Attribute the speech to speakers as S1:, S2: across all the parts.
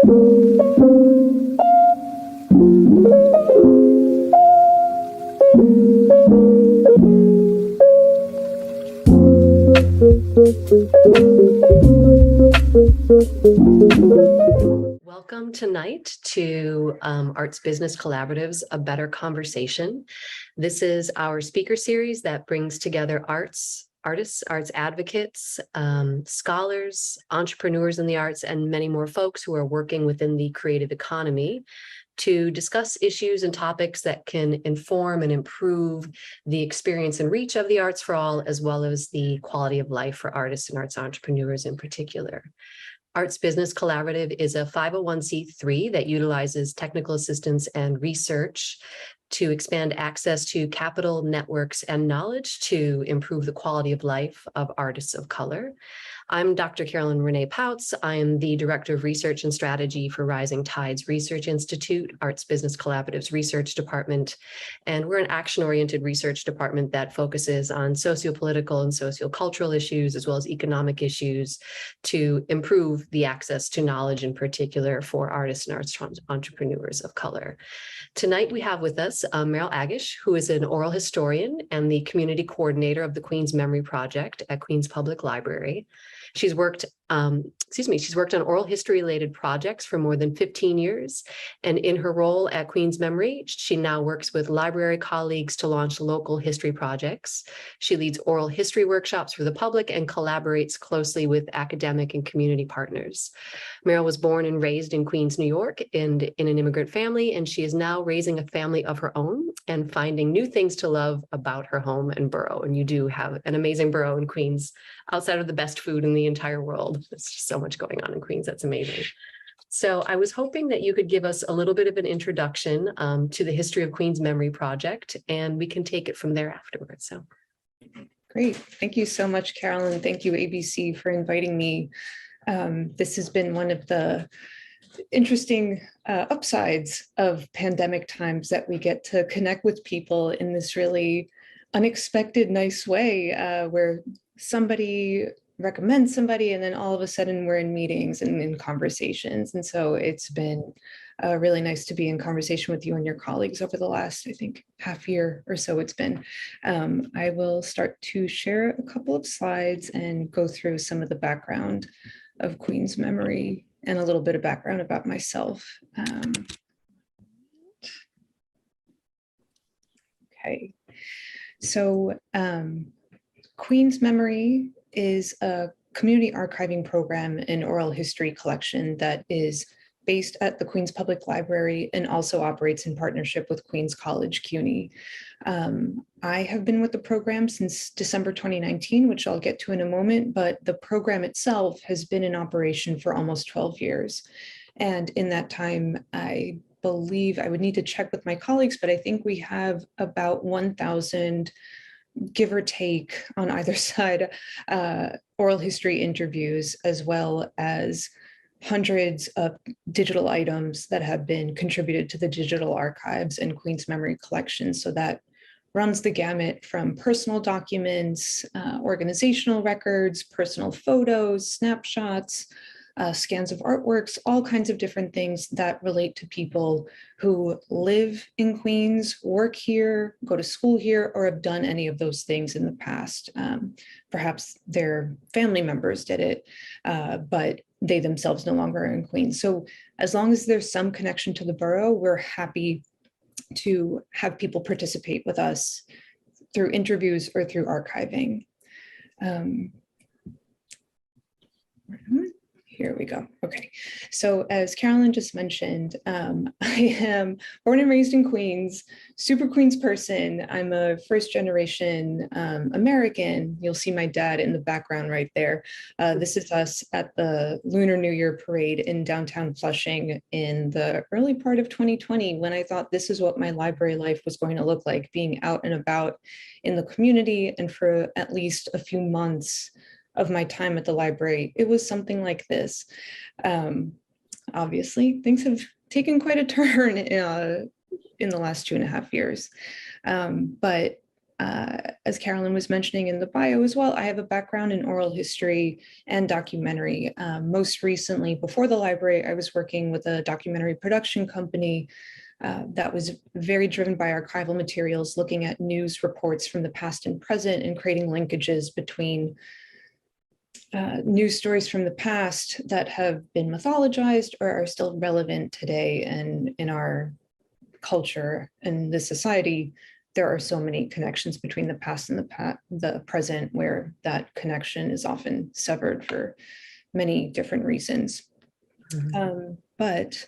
S1: Welcome tonight to Arts Business Collaboratives, A Better Conversation. This is our speaker series that brings together artists, arts advocates, scholars, entrepreneurs in the arts, and many more folks who are working within the creative economy to discuss issues and topics that can inform and improve the experience and reach of the arts for all, as well as the quality of life for artists and arts entrepreneurs in particular. Arts Business Collaborative is a 501c3 that utilizes technical assistance and research to expand access to capital, networks, and knowledge to improve the quality of life of artists of color. I'm Dr. Carolyn Renee Pouts. I am the Director of Research and Strategy for Rising Tides Research Institute, Arts Business Collaborative's research department. And we're an action-oriented research department that focuses on sociopolitical and sociocultural issues, as well as economic issues, to improve the access to knowledge in particular for artists and arts entrepreneurs of color. Tonight we have with us Meryl Agish, who is an oral historian and the community coordinator of the Queen's Memory Project at Queens Public Library. She's worked on oral history related projects for more than 15 years. And in her role at Queen's Memory, she now works with library colleagues to launch local history projects. She leads oral history workshops for the public and collaborates closely with academic and community partners. Meryl was born and raised in Queens, New York, and in an immigrant family, and she is now raising a family of her own and finding new things to love about her home and borough. And you do have an amazing borough in Queens, outside of the best food in the entire world. There's just so much going on in Queens. That's amazing. So I was hoping that you could give us a little bit of an introduction to the history of Queen's Memory Project, and we can take it from there afterwards. So.
S2: Great. Thank you so much, Carolyn. Thank you, ABC, for inviting me. This has been one of the interesting upsides of pandemic times, that we get to connect with people in this really unexpected, nice way, where somebody recommends somebody and then all of a sudden we're in meetings and in conversations. And so it's been really nice to be in conversation with you and your colleagues over the last, I think, half year or so it's been. I will start to share a couple of slides and go through some of the background of Queen's Memory and a little bit of background about myself. Okay, so Queen's Memory is a community archiving program and oral history collection that is based at the Queens Public Library and also operates in partnership with Queens College CUNY. I have been with the program since December 2019, which I'll get to in a moment, but the program itself has been in operation for almost 12 years. And in that time, I believe, I would need to check with my colleagues, but I think we have about 1,000, give or take on either side, oral history interviews, as well as hundreds of digital items that have been contributed to the digital archives and Queen's Memory collection. So that runs the gamut from personal documents, organizational records, personal photos, snapshots, scans of artworks, all kinds of different things that relate to people who live in Queens, work here, go to school here, or have done any of those things in the past. Perhaps their family members did it, but they themselves no longer are in Queens. So as long as there's some connection to the borough, we're happy to have people participate with us through interviews or through archiving. Here we go. Okay. So as Carolyn just mentioned, I am born and raised in Queens, super Queens person. I'm a first generation American. You'll see my dad in the background right there. This is us at the Lunar New Year parade in downtown Flushing in the early part of 2020, when I thought this is what my library life was going to look like, being out and about in the community. And for at least a few months of my time at the library, it was something like this. Obviously, things have taken quite a turn in the last 2.5 years. But as Carolyn was mentioning in the bio as well, I have a background in oral history and documentary. Most recently, before the library, I was working with a documentary production company that was very driven by archival materials, looking at news reports from the past and present and creating linkages between news stories from the past that have been mythologized or are still relevant today and in our culture and the society. There are so many connections between the past and the present where that connection is often severed for many different reasons. But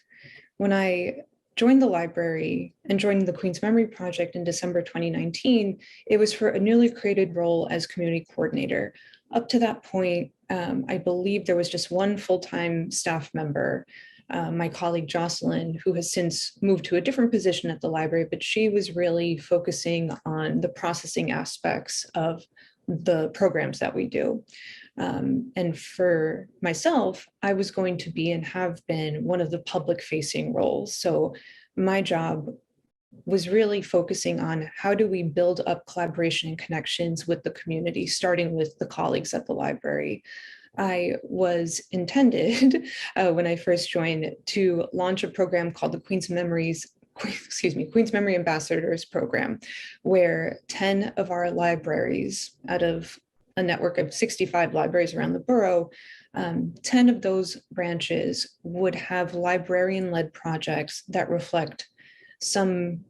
S2: when I joined the library and joined the Queen's Memory Project in December 2019, it was for a newly created role as community coordinator. Up to that point, I believe there was just one full-time staff member, my colleague Jocelyn, who has since moved to a different position at the library, but she was really focusing on the processing aspects of the programs that we do. And for myself, I was going to be and have been one of the public facing roles. So my job was really focusing on how do we build up collaboration and connections with the community, starting with the colleagues at the library. I was intended when I first joined to launch a program called the Queen's Memory Ambassadors Program, where 10 of our libraries out of a network of 65 libraries around the borough, 10 of those branches would have librarian-led projects that reflect some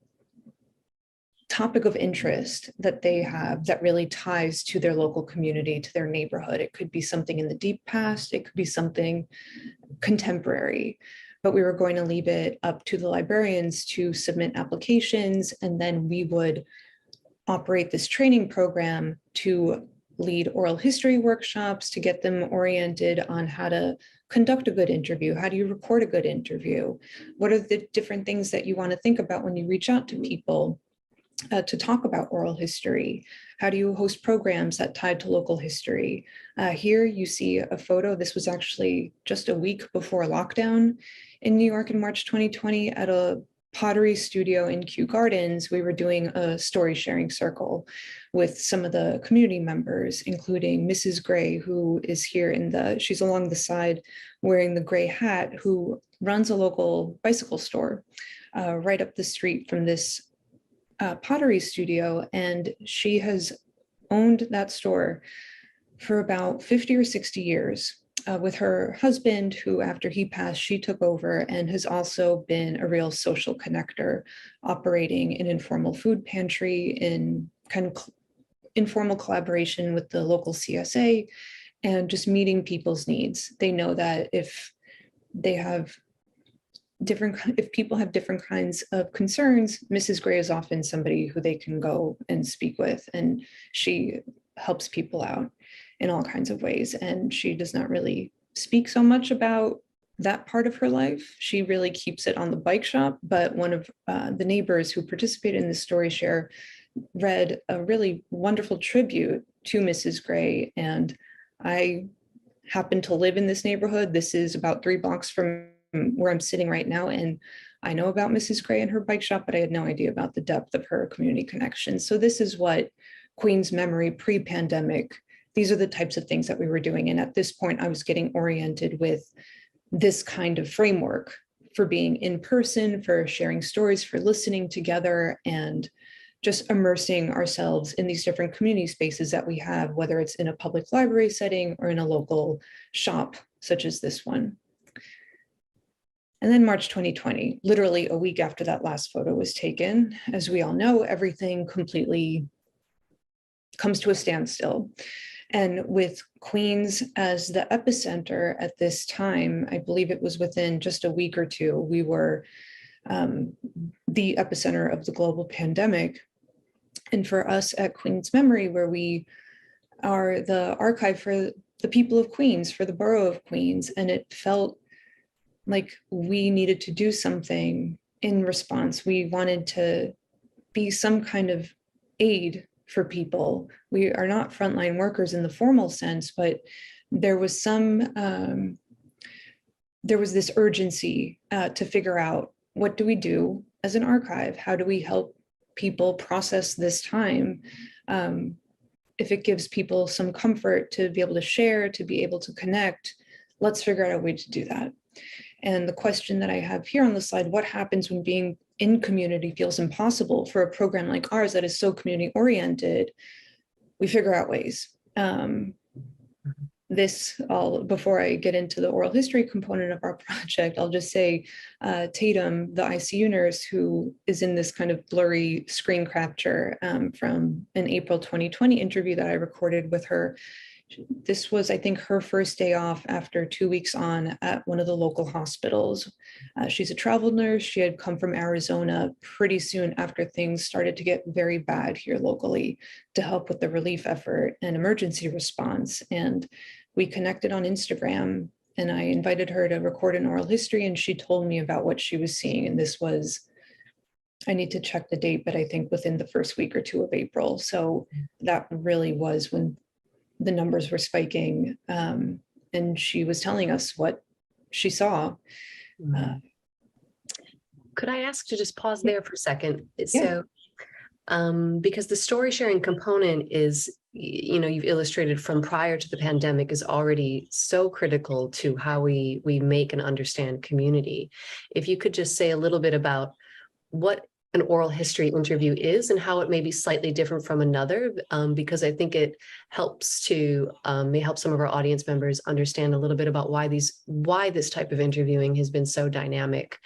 S2: topic of interest that they have that really ties to their local community, to their neighborhood. It could be something in the deep past, it could be something contemporary, but we were going to leave it up to the librarians to submit applications, and then we would operate this training program to lead oral history workshops, to get them oriented on how to conduct a good interview. How do you record a good interview? What are the different things that you want to think about when you reach out to people to talk about oral history? How do you host programs that tied to local history? Here you see a photo. This was actually just a week before lockdown in New York in March 2020 at a pottery studio in Kew Gardens. We were doing a story sharing circle with some of the community members, including Mrs. Gray, who is here she's along the side wearing the gray hat, who runs a local bicycle store right up the street from this pottery studio. And she has owned that store for about 50 or 60 years. With her husband, who after he passed, she took over and has also been a real social connector, operating an informal food pantry in kind of informal collaboration with the local CSA and just meeting people's needs. They know that if people have different kinds of concerns, Mrs. Gray is often somebody who they can go and speak with, and she helps people out in all kinds of ways. And she does not really speak so much about that part of her life. She really keeps it on the bike shop, but one of the neighbors who participated in the story share read a really wonderful tribute to Mrs. Gray. And I happen to live in this neighborhood. This is about 3 blocks from where I'm sitting right now. And I know about Mrs. Gray and her bike shop, but I had no idea about the depth of her community connections. So this is what Queen's Memory pre-pandemic, these are the types of things that we were doing. And at this point, I was getting oriented with this kind of framework for being in person, for sharing stories, for listening together, and just immersing ourselves in these different community spaces that we have, whether it's in a public library setting or in a local shop, such as this one. And then March 2020, literally a week after that last photo was taken, as we all know, everything completely comes to a standstill. And with Queens as the epicenter at this time, I believe it was within just a week or two, we were the epicenter of the global pandemic. And for us at Queen's Memory, where we are the archive for the people of Queens, for the borough of Queens, and it felt like we needed to do something in response. We wanted to be some kind of aid for people. We are not frontline workers in the formal sense, but there was this urgency to figure out, what do we do as an archive? How do we help people process this time If it gives people some comfort to be able to share, to be able to connect, let's figure out a way to do that. And the question that I have here on the slide, what happens when being in community feels impossible for a program like ours that is so community oriented? We figure out ways. Before I get into the oral history component of our project, I'll just say Tatum, the ICU nurse who is in this kind of blurry screen capture from an April 2020 interview that I recorded with her. This was, I think, her first day off after 2 weeks on at one of the local hospitals. She's a travel nurse. She had come from Arizona pretty soon after things started to get very bad here locally to help with the relief effort and emergency response. And we connected on Instagram, and I invited her to record an oral history, and she told me about what she was seeing. And this was, I need to check the date, but I think within the first week or two of April. So that really was when the numbers were spiking, and she was telling us what she saw.
S1: Could I ask to just pause there for a second?
S2: Yeah.
S1: So, because the story sharing component is, you've illustrated from prior to the pandemic is already so critical to how we make and understand community. If you could just say a little bit about what an oral history interview is and how it may be slightly different from another, because I think it helps to may help some of our audience members understand a little bit about why this type of interviewing has been so dynamic,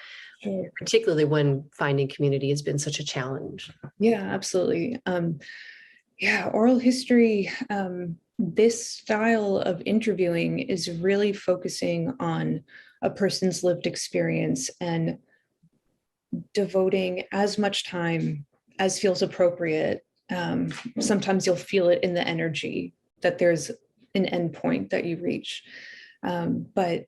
S2: Sure.
S1: particularly when finding community has been such a challenge.
S2: Yeah, absolutely. Oral history, this style of interviewing is really focusing on a person's lived experience and devoting as much time as feels appropriate. Sometimes you'll feel it in the energy that there's an endpoint that you reach. But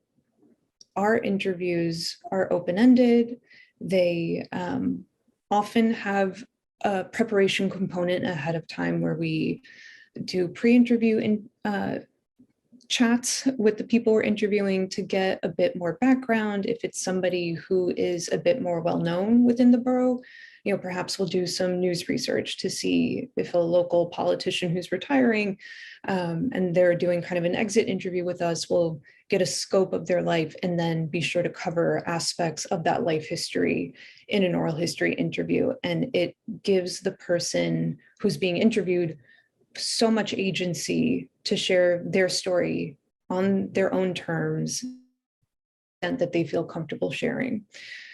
S2: our interviews are open-ended. They often have a preparation component ahead of time where we do pre-interview chats with the people we're interviewing to get a bit more background. If it's somebody who is a bit more well-known within the borough, perhaps we'll do some news research to see if a local politician who's retiring and they're doing kind of an exit interview with us will get a scope of their life and then be sure to cover aspects of that life history in an oral history interview. And it gives the person who's being interviewed so much agency to share their story on their own terms and that they feel comfortable sharing.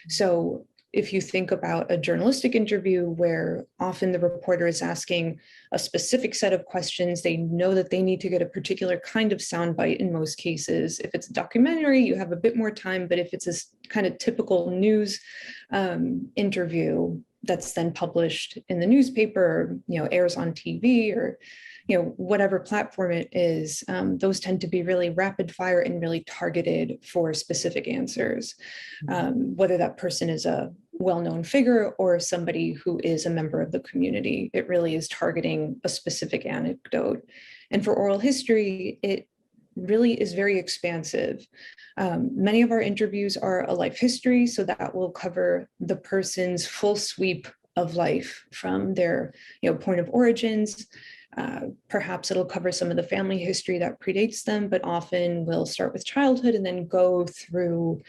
S2: So if you think about a journalistic interview where often the reporter is asking a specific set of questions, they know that they need to get a particular kind of soundbite in most cases. If it's a documentary, you have a bit more time, but if it's a kind of typical news interview that's then published in the newspaper, airs on TV or whatever platform it is, those tend to be really rapid fire and really targeted for specific answers. Whether that person is a well-known figure or somebody who is a member of the community, it really is targeting a specific anecdote. And for oral history, it really is very expansive. Many of our interviews are a life history, so that will cover the person's full sweep of life from their point of origins. Perhaps it'll cover some of the family history that predates them, but often we'll start with childhood and then go through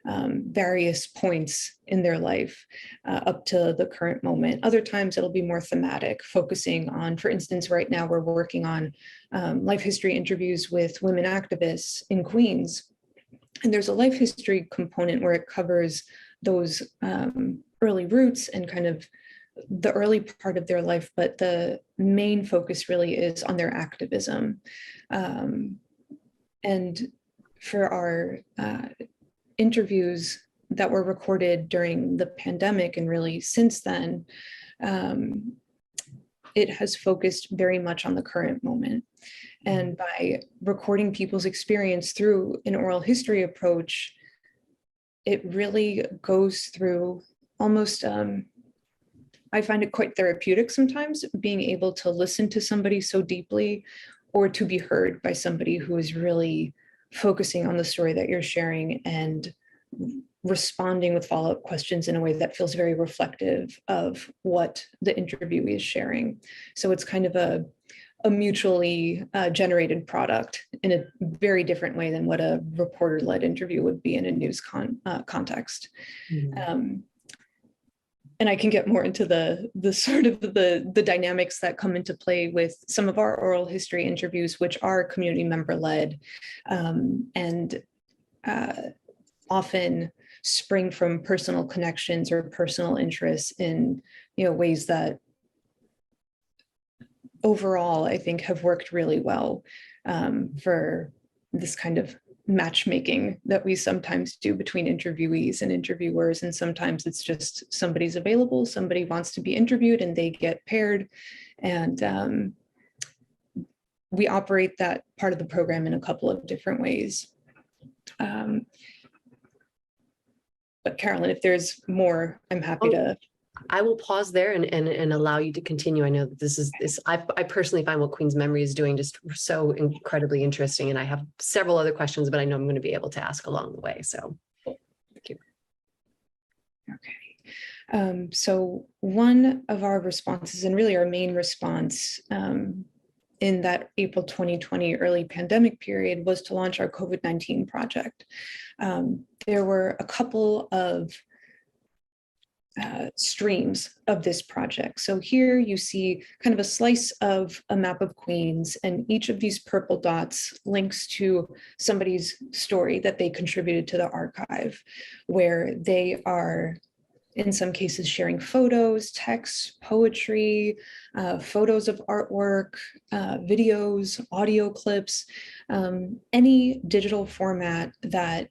S2: various points in their life up to the current moment. Other times it'll be more thematic, focusing on, for instance, right now we're working on life history interviews with women activists in Queens. And there's a life history component where it covers those early roots and kind of the early part of their life, but the main focus really is on their activism. And for our interviews that were recorded during the pandemic and really since then, it has focused very much on the current moment. And by recording people's experience through an oral history approach, it really goes through almost, I find it quite therapeutic sometimes, being able to listen to somebody so deeply or to be heard by somebody who is really focusing on the story that you're sharing and responding with follow-up questions in a way that feels very reflective of what the interviewee is sharing. So it's kind of a mutually generated product in a very different way than what a reporter-led interview would be in a news context. And I can get more into the sort of the dynamics that come into play with some of our oral history interviews, which are community member led, and often spring from personal connections or personal interests in ways that overall I think have worked really well for this kind of matchmaking that we sometimes do between interviewees and interviewers. And sometimes it's just somebody's available, somebody wants to be interviewed, and they get paired. And we operate that part of the program in a couple of different ways. But Carolyn, if there's more, I'm happy to.
S1: I will pause there and allow you to continue. I know that I personally find what Queen's Memory is doing just so incredibly interesting. And I have several other questions, but I know I'm going to be able to ask along the way. So thank you.
S2: Okay. So one of our responses, and really our main response in that April 2020 early pandemic period, was to launch our COVID-19 project. There were a couple of streams of this project. So here you see kind of a slice of a map of Queens, and each of these purple dots links to somebody's story that they contributed to the archive, where they are in some cases sharing photos, texts, poetry, photos of artwork, videos, audio clips, any digital format that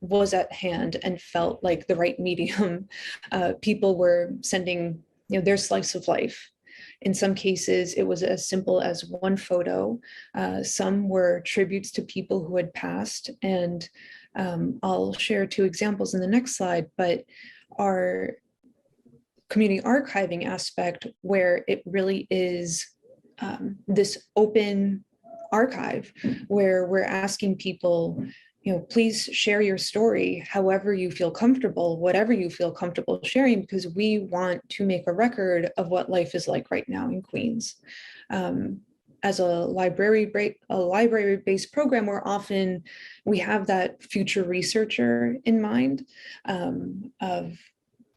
S2: was at hand and felt like the right medium. People were sending their slice of life. In some cases, it was as simple as one photo. Some were tributes to people who had passed. And I'll share two examples in the next slide, but our community archiving aspect, where it really is this open archive, where we're asking people, please share your story however you feel comfortable, whatever you feel comfortable sharing, because we want to make a record of what life is like right now in Queens. As a library-based program, we have that future researcher in mind of,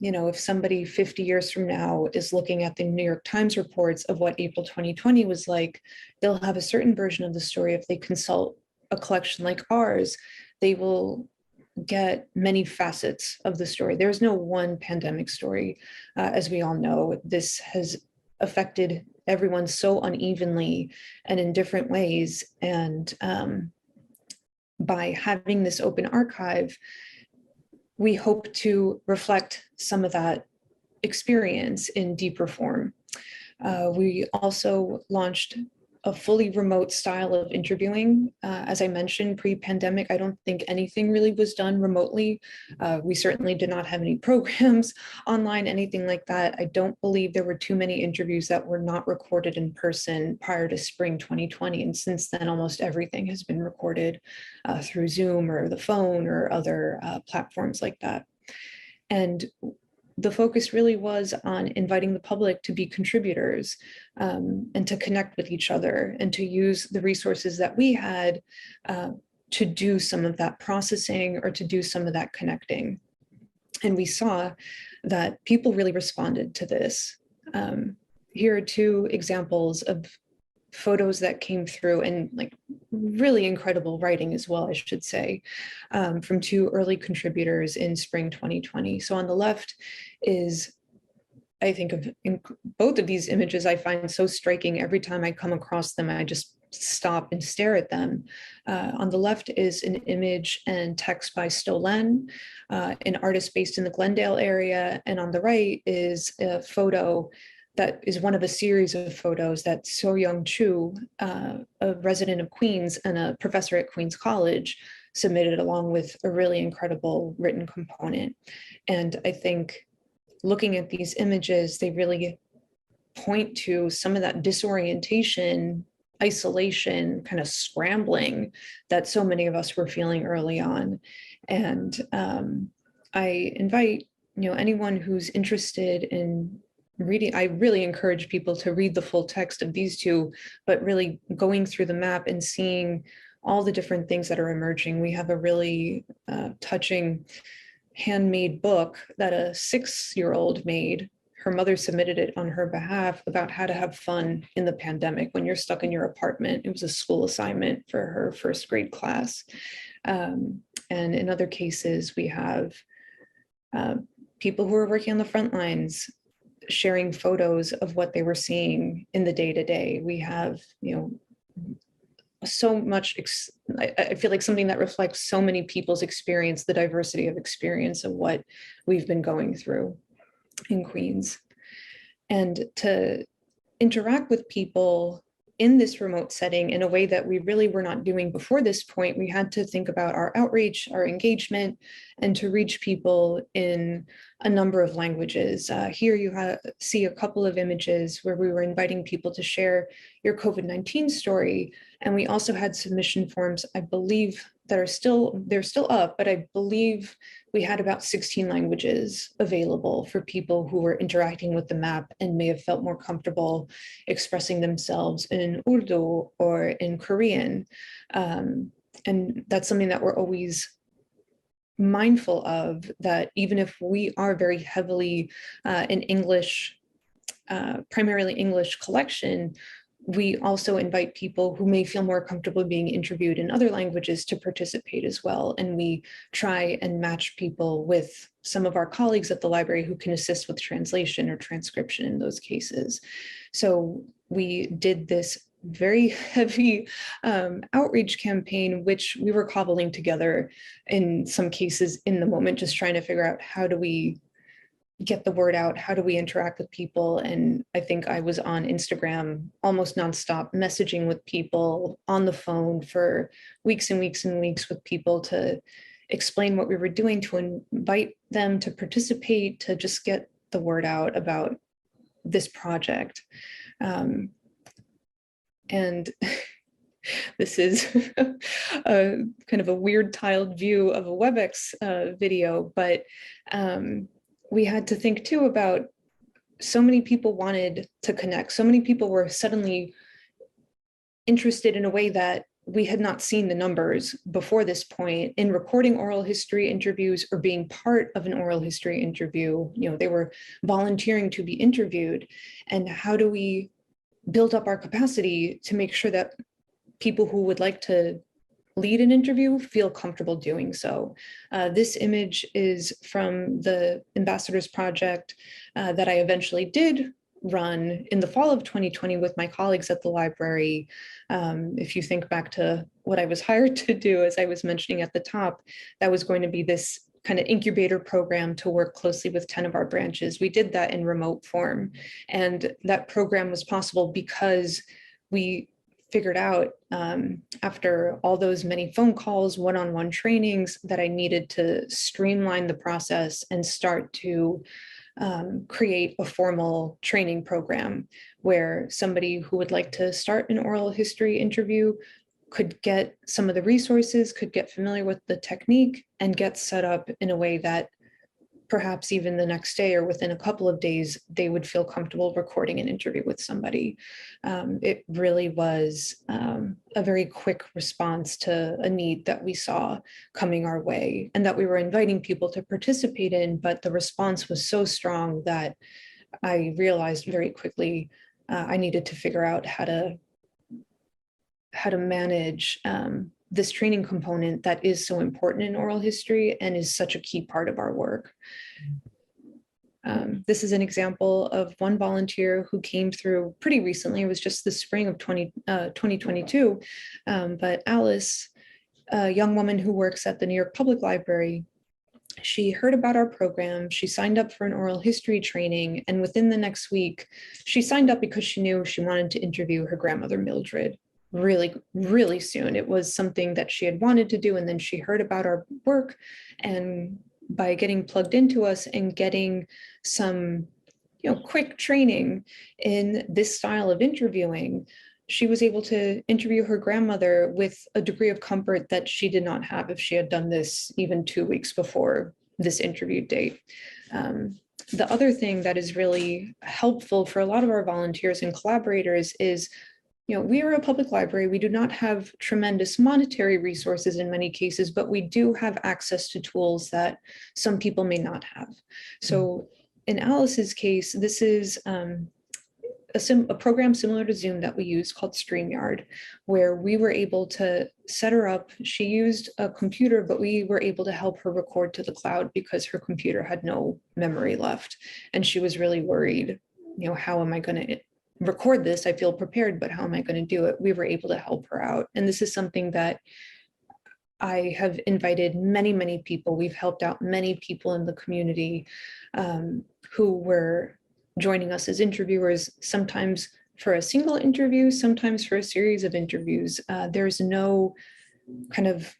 S2: if somebody 50 years from now is looking at the New York Times reports of what April 2020 was like, they'll have a certain version of the story. If they consult a collection like ours, they will get many facets of the story. There's no one pandemic story. As we all know, this has affected everyone so unevenly and in different ways. And by having this open archive, we hope to reflect some of that experience in deeper form. We also launched a fully remote style of interviewing. As I mentioned, pre-pandemic, I don't think anything really was done remotely. We certainly did not have any programs online, anything like that. I don't believe there were too many interviews that were not recorded in person prior to spring 2020. And since then, almost everything has been recorded through Zoom or the phone or other platforms like that. And the focus really was on inviting the public to be contributors and to connect with each other and to use the resources that we had to do some of that processing or to do some of that connecting. And we saw that people really responded to this. Here are two examples of photos that came through, and like really incredible writing as well, I should say, from two early contributors in spring 2020. So on the left is, I think of both of these images I find so striking. Every time I come across them, I just stop and stare at them. On the left is an image and text by Stolen, an artist based in the Glendale area. And on the right is a photo that is one of a series of photos that So-Young Chu, a resident of Queens and a professor at Queens College, submitted along with a really incredible written component. And I think looking at these images, they really point to some of that disorientation, isolation, kind of scrambling that so many of us were feeling early on. And I invite, anyone who's interested in reading. I really encourage people to read the full text of these two, but really going through the map and seeing all the different things that are emerging. We have a really touching handmade book that a 6-year-old made. Her mother submitted it on her behalf about how to have fun in the pandemic when you're stuck in your apartment. It was a school assignment for her first grade class. And in other cases, we have people who are working on the front lines sharing photos of what they were seeing in the day-to-day. We have, so much, I feel like something that reflects so many people's experience, the diversity of experience of what we've been going through in Queens. And to interact with people in this remote setting in a way that we really were not doing before this point, we had to think about our outreach, our engagement, and to reach people in a number of languages. Here you see a couple of images where we were inviting people to share your COVID-19 story. And we also had submission forms, I believe, that they're still up, but I believe we had about 16 languages available for people who were interacting with the map and may have felt more comfortable expressing themselves in Urdu or in Korean. And that's something that we're always mindful of, that even if we are very heavily in English, primarily English collection, we also invite people who may feel more comfortable being interviewed in other languages to participate as well. And we try and match people with some of our colleagues at the library who can assist with translation or transcription in those cases. So we did this very heavy outreach campaign, which we were cobbling together in some cases in the moment, just trying to figure out how do we get the word out? How do we interact with people? And I think I was on Instagram almost nonstop, messaging with people on the phone for weeks and weeks and weeks with people to explain what we were doing, to invite them to participate, to just get the word out about this project. And this is a kind of a weird tiled view of a WebEx video, but we had to think too about, so many people wanted to connect. So many people were suddenly interested in a way that we had not seen the numbers before this point in recording oral history interviews or being part of an oral history interview. They were volunteering to be interviewed. And how do we build up our capacity to make sure that people who would like to lead an interview feel comfortable doing so? This image is from the Ambassadors Project that I eventually did run in the fall of 2020 with my colleagues at the library. If you think back to what I was hired to do, as I was mentioning at the top, that was going to be this kind of incubator program to work closely with 10 of our branches. We did that in remote form. And that program was possible because we figured out after all those many phone calls, one-on-one trainings, that I needed to streamline the process and start to create a formal training program where somebody who would like to start an oral history interview could get some of the resources, could get familiar with the technique, and get set up in a way that perhaps even the next day or within a couple of days, they would feel comfortable recording an interview with somebody. It really was a very quick response to a need that we saw coming our way and that we were inviting people to participate in, but the response was so strong that I realized very quickly I needed to figure out how to manage this training component that is so important in oral history and is such a key part of our work. This is an example of one volunteer who came through pretty recently. It was just the spring of 2022. But Alice, a young woman who works at the New York Public Library, she heard about our program. She signed up for an oral history training. And within the next week, she signed up because she knew she wanted to interview her grandmother, Mildred, really, really soon. It was something that she had wanted to do. And then she heard about our work, and by getting plugged into us and getting some, quick training in this style of interviewing, she was able to interview her grandmother with a degree of comfort that she did not have if she had done this even 2 weeks before this interview date. The other thing that is really helpful for a lot of our volunteers and collaborators is, we are a public library. We do not have tremendous monetary resources in many cases, but we do have access to tools that some people may not have. So in Alice's case, this is a program similar to Zoom that we use called StreamYard, where we were able to set her up. She used a computer, but we were able to help her record to the cloud because her computer had no memory left. And she was really worried, how am I going to record this? I feel prepared, but how am I going to do it? We were able to help her out. And this is something that I have invited many, many people. We've helped out many people in the community who were joining us as interviewers, sometimes for a single interview, sometimes for a series of interviews. There's no kind of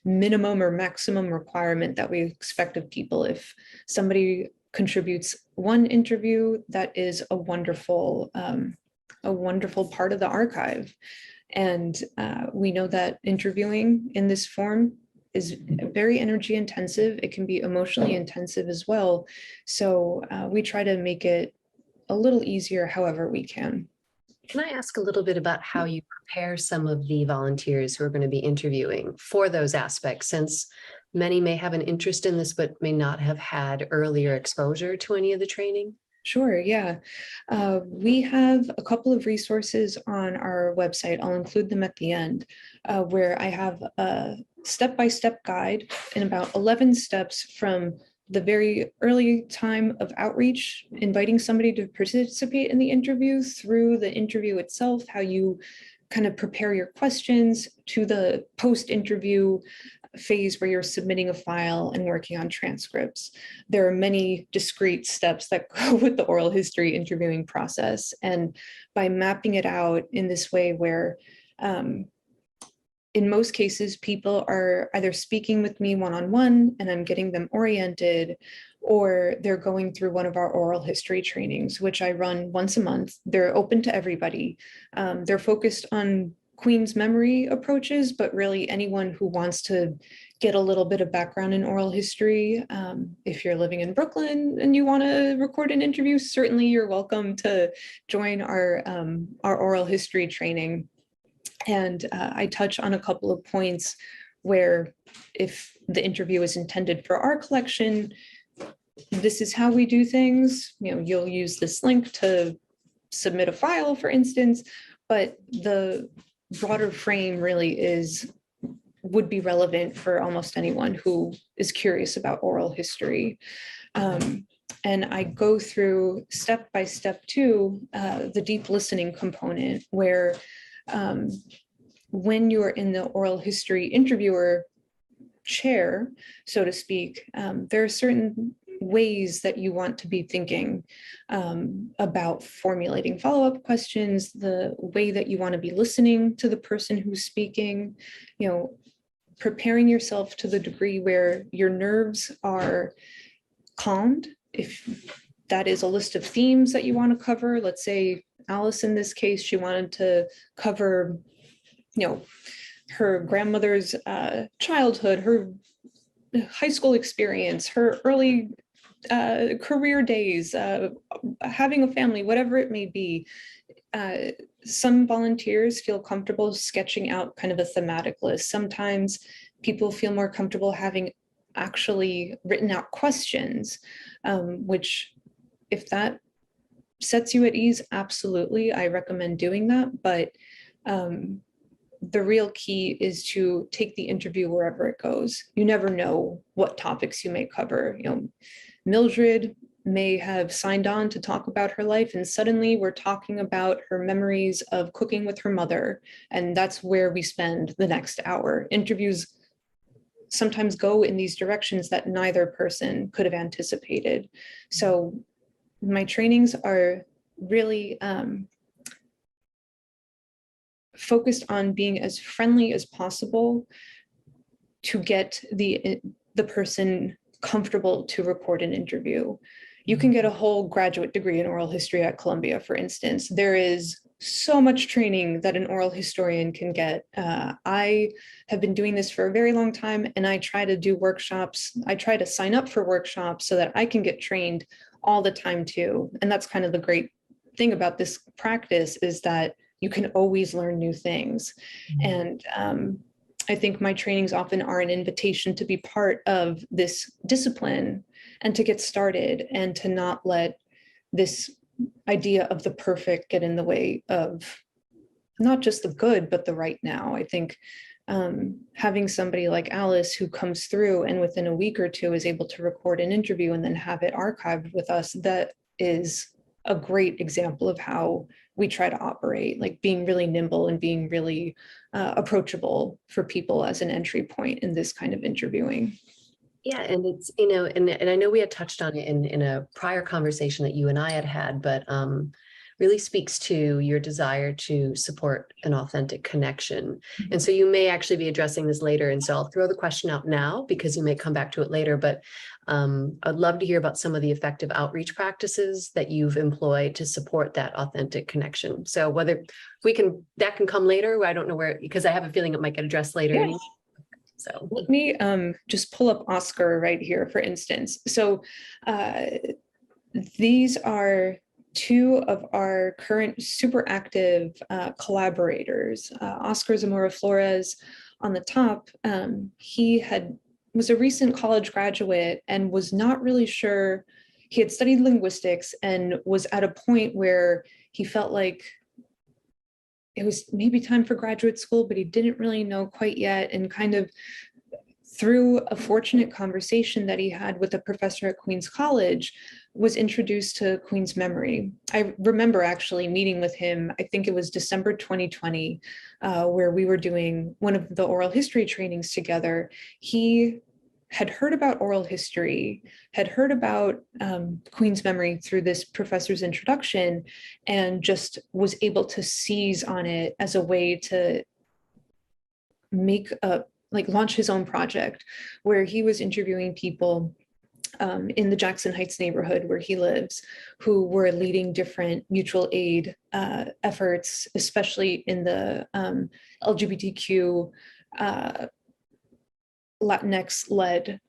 S2: minimum or maximum requirement that we expect of people. If somebody contributes one interview, that is a wonderful part of the archive. And we know that interviewing in this form is very energy intensive. It can be emotionally intensive as well. So we try to make it a little easier however we can.
S1: Can I ask a little bit about how you prepare some of the volunteers who are going to be interviewing for those aspects, since many may have an interest in this, but may not have had earlier exposure to any of the training?
S2: Sure, yeah. We have a couple of resources on our website. I'll include them at the end, where I have a step-by-step guide in about 11 steps from the very early time of outreach, inviting somebody to participate in the interview, through the interview itself, how you kind of prepare your questions, to the post-interview phase where you're submitting a file and working on transcripts. There are many discrete steps that go with the oral history interviewing process. And by mapping it out in this way where in most cases, people are either speaking with me one-on-one and I'm getting them oriented, or they're going through one of our oral history trainings, which I run once a month. They're open to everybody. They're focused on Queen's memory approaches, but really anyone who wants to get a little bit of background in oral history. If you're living in Brooklyn and you want to record an interview, certainly you're welcome to join our oral history training. And I touch on a couple of points where, if the interview is intended for our collection, this is how we do things. You'll use this link to submit a file, for instance, but the broader frame really would be relevant for almost anyone who is curious about oral history. And I go through step by step too, the deep listening component, where when you're in the oral history interviewer chair, so to speak, there are certain ways that you want to be thinking about formulating follow-up questions, the way that you want to be listening to the person who's speaking, preparing yourself to the degree where your nerves are calmed. If that is a list of themes that you want to cover, let's say Alice, in this case, she wanted to cover, her grandmother's childhood, her high school experience, her early career days, having a family, whatever it may be. Some volunteers feel comfortable sketching out kind of a thematic list. Sometimes people feel more comfortable having actually written out questions, which, if that sets you at ease, absolutely, I recommend doing that. But the real key is to take the interview wherever it goes. You never know what topics you may cover. Mildred may have signed on to talk about her life, and suddenly we're talking about her memories of cooking with her mother, and that's where we spend the next hour. Interviews sometimes go in these directions that neither person could have anticipated. So my trainings are really focused on being as friendly as possible to get the person comfortable to record an interview. You can get a whole graduate degree in oral history at Columbia, for instance. There is so much training that an oral historian can get. I have been doing this for a very long time, and I try to do workshops. I try to sign up for workshops so that I can get trained all the time too. And that's kind of the great thing about this practice, is that you can always learn new things. And I think my trainings often are an invitation to be part of this discipline and to get started, and to not let this idea of the perfect get in the way of not just the good, but the right now. I think having somebody like Alice who comes through and within a week or two is able to record an interview and then have it archived with us, that is a great example of how we try to operate, like being really nimble and being really approachable for people as an entry point in this kind of interviewing.
S1: Yeah, and it's, and I know we had touched on it in a prior conversation that you and I had had, but really speaks to your desire to support an authentic connection. And so you may actually be addressing this later. And so I'll throw the question out now because you may come back to it later, but I'd love to hear about some of the effective outreach practices that you've employed to support that authentic connection. So whether that can come later, I don't know where, because I have a feeling it might get addressed later.
S2: Yes.
S1: Anyway. So
S2: let me just pull up Oscar right here, for instance. So these are two of our current super active collaborators. Oscar Zamora Flores on the top. He was a recent college graduate and was not really sure. He had studied linguistics and was at a point where he felt like it was maybe time for graduate school, but he didn't really know quite yet. And kind of through a fortunate conversation that he had with a professor at Queens College, was introduced to Queens Memory. I remember actually meeting with him, I think it was December 2020, where we were doing one of the oral history trainings together. He had heard about oral history, had heard about Queens Memory through this professor's introduction, and just was able to seize on it as a way to launch his own project, where he was interviewing people in the Jackson Heights neighborhood where he lives, who were leading different mutual aid efforts, especially in the LGBTQ Latinx-led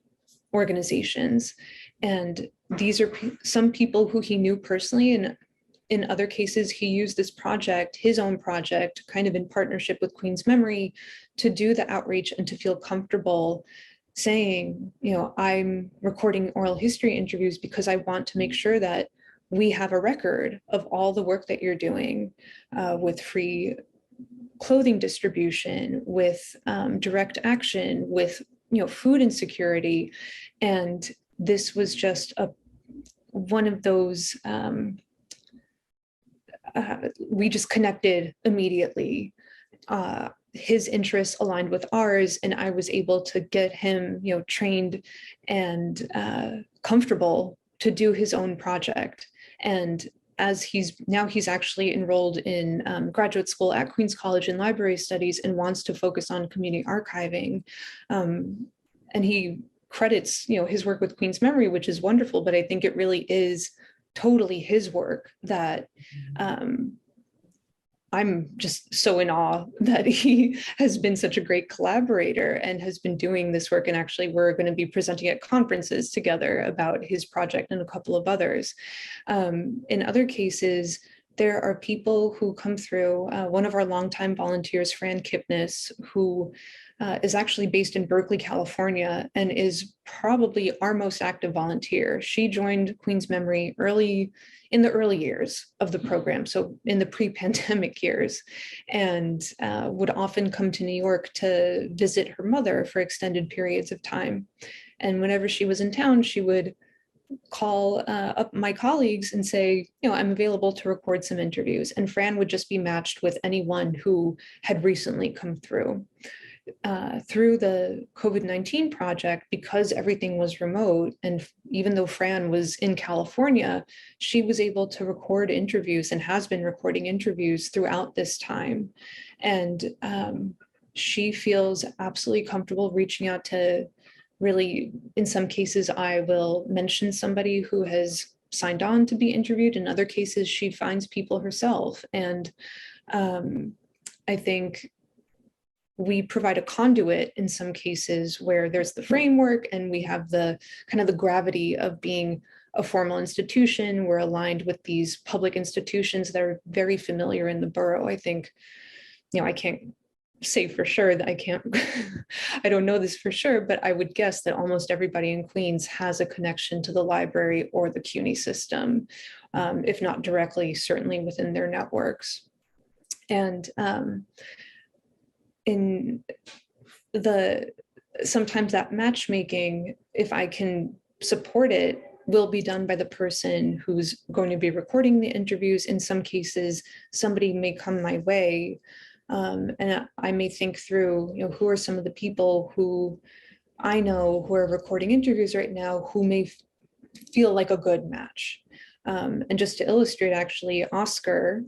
S2: organizations. And these are some people who he knew personally, and in other cases, he used this project, his own project, kind of in partnership with Queens Memory, to do the outreach and to feel comfortable saying, I'm recording oral history interviews because I want to make sure that we have a record of all the work that you're doing with free clothing distribution, with direct action, with food insecurity. And this was just one of those, we just connected immediately. His interests aligned with ours, and I was able to get him, trained and comfortable to do his own project. And as he's actually enrolled in graduate school at Queens College in library studies and wants to focus on community archiving. And he credits, his work with Queens Memory, which is wonderful, but I think it really is totally his work that I'm just so in awe that he has been such a great collaborator and has been doing this work. And actually, we're going to be presenting at conferences together about his project and a couple of others. In other cases, there are people who come through. One of our longtime volunteers, Fran Kipnis, who is actually based in Berkeley, California, and is probably our most active volunteer. She joined Queens Memory in the early years of the program, so in the pre-pandemic years, and would often come to New York to visit her mother for extended periods of time. And whenever she was in town, she would call up my colleagues and say, I'm available to record some interviews. And Fran would just be matched with anyone who had recently come through. Through the COVID-19 project, because everything was remote, and even though Fran was in California, she was able to record interviews and has been recording interviews throughout this time. And she feels absolutely comfortable reaching out to, really, in some cases, I will mention somebody who has signed on to be interviewed. In other cases, she finds people herself. And I think we provide a conduit in some cases where there's the framework and we have the kind of the gravity of being a formal institution. We're aligned with these public institutions that are very familiar in the borough. I think, I can't say for sure that I don't know this for sure, but I would guess that almost everybody in Queens has a connection to the library or the CUNY system, if not directly, certainly within their networks. And sometimes that matchmaking, if I can support it, will be done by the person who's going to be recording the interviews. In some cases, somebody may come my way, and I may think through, who are some of the people who I know who are recording interviews right now who may feel like a good match. And just to illustrate, actually, Oscar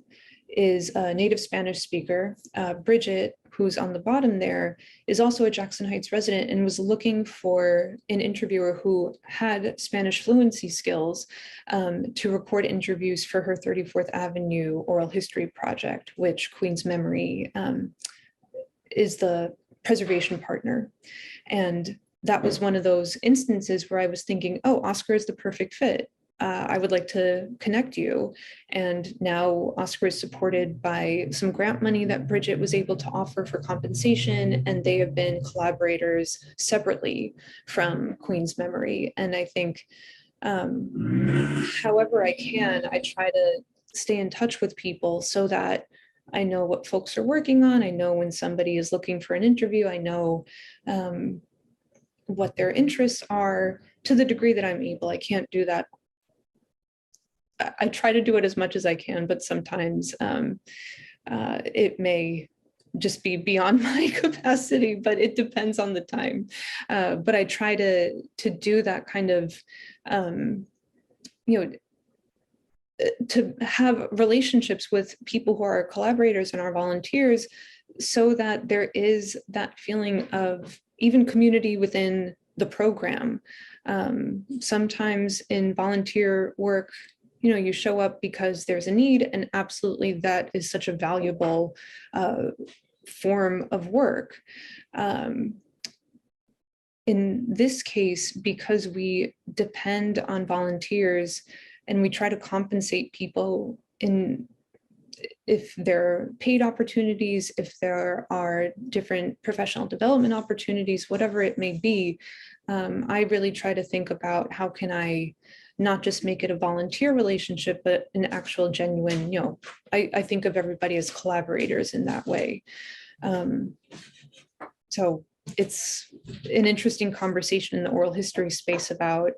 S2: is a native Spanish speaker. Bridget, who's on the bottom there, is also a Jackson Heights resident and was looking for an interviewer who had Spanish fluency skills to record interviews for her 34th Avenue oral history project, which Queens Memory is the preservation partner. And that was one of those instances where I was thinking, oh, Oscar is the perfect fit. I would like to connect you. And now Oscar is supported by some grant money that Bridget was able to offer for compensation, and they have been collaborators separately from Queens Memory. And I think, however I can, I try to stay in touch with people so that I know what folks are working on. I know when somebody is looking for an interview. I know what their interests are to the degree that I'm able. I can't do that. I try to do it as much as I can, but sometimes it may just be beyond my capacity, but it depends on the time. But I try to do that kind of, to have relationships with people who are collaborators and our volunteers so that there is that feeling of even community within the program. Sometimes in volunteer work, you show up because there's a need, and absolutely that is such a valuable form of work. In this case, because we depend on volunteers and we try to compensate people if there are paid opportunities, if there are different professional development opportunities, whatever it may be, I really try to think about how can I not just make it a volunteer relationship, but an actual genuine, I think of everybody as collaborators in that way. So it's an interesting conversation in the oral history space about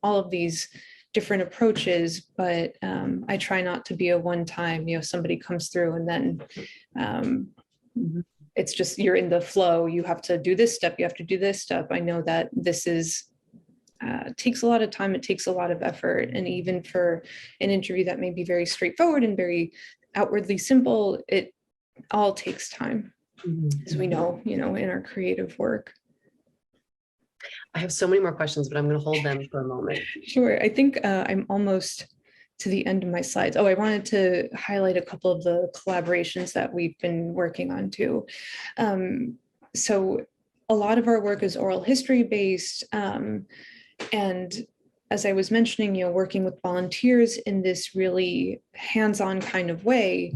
S2: all of these different approaches, but I try not to be a one-time, somebody comes through and then it's just, you're in the flow. You have to do this step. You have to do this step. I know that this is takes a lot of time. It takes a lot of effort. And even for an interview that may be very straightforward and very outwardly simple, it all takes time, as we know, in our creative work.
S1: I have so many more questions, but I'm going to hold them for a moment.
S2: Sure. I think I'm almost to the end of my slides. Oh, I wanted to highlight a couple of the collaborations that we've been working on too. So a lot of our work is oral history based. And as I was mentioning, working with volunteers in this really hands-on kind of way,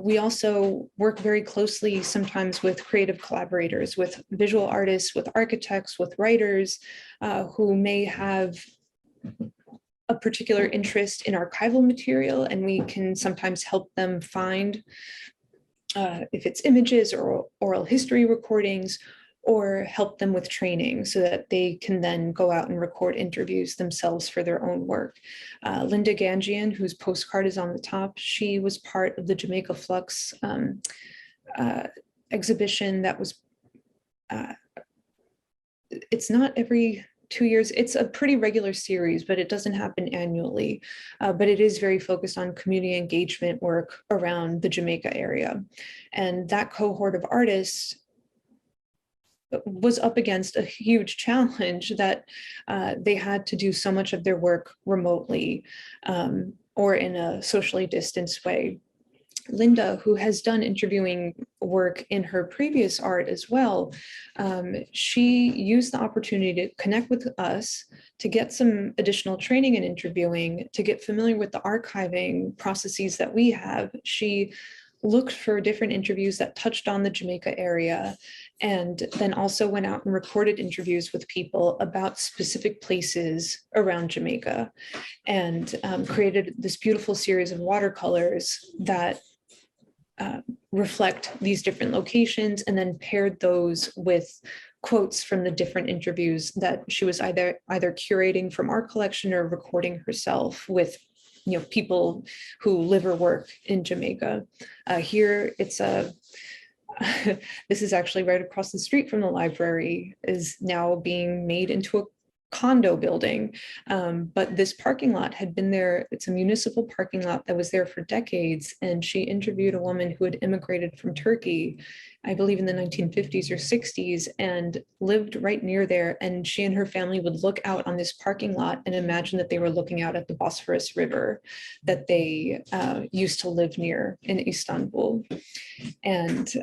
S2: we also work very closely sometimes with creative collaborators, with visual artists, with architects, with writers who may have a particular interest in archival material, and we can sometimes help them find if it's images or oral history recordings, or help them with training so that they can then go out and record interviews themselves for their own work. Linda Gangian, whose postcard is on the top, she was part of the Jamaica Flux exhibition that was, it's not every 2 years, it's a pretty regular series, but it doesn't happen annually. But it is very focused on community engagement work around the Jamaica area. And that cohort of artists was up against a huge challenge that they had to do so much of their work remotely or in a socially distanced way. Linda, who has done interviewing work in her previous art as well, she used the opportunity to connect with us, to get some additional training in interviewing, to get familiar with the archiving processes that we have. She looked for different interviews that touched on the Jamaica area, and then also went out and recorded interviews with people about specific places around Jamaica, and created this beautiful series of watercolors that reflect these different locations, and then paired those with quotes from the different interviews that she was either curating from our collection or recording herself with people who live or work in Jamaica. Here it's a this is actually right across the street from the library, is now being made into a condo building. But this parking lot had been there. It's a municipal parking lot that was there for decades. And she interviewed a woman who had immigrated from Turkey, I believe in the 1950s or 60s, and lived right near there. And she and her family would look out on this parking lot and imagine that they were looking out at the Bosphorus River that they used to live near in Istanbul. And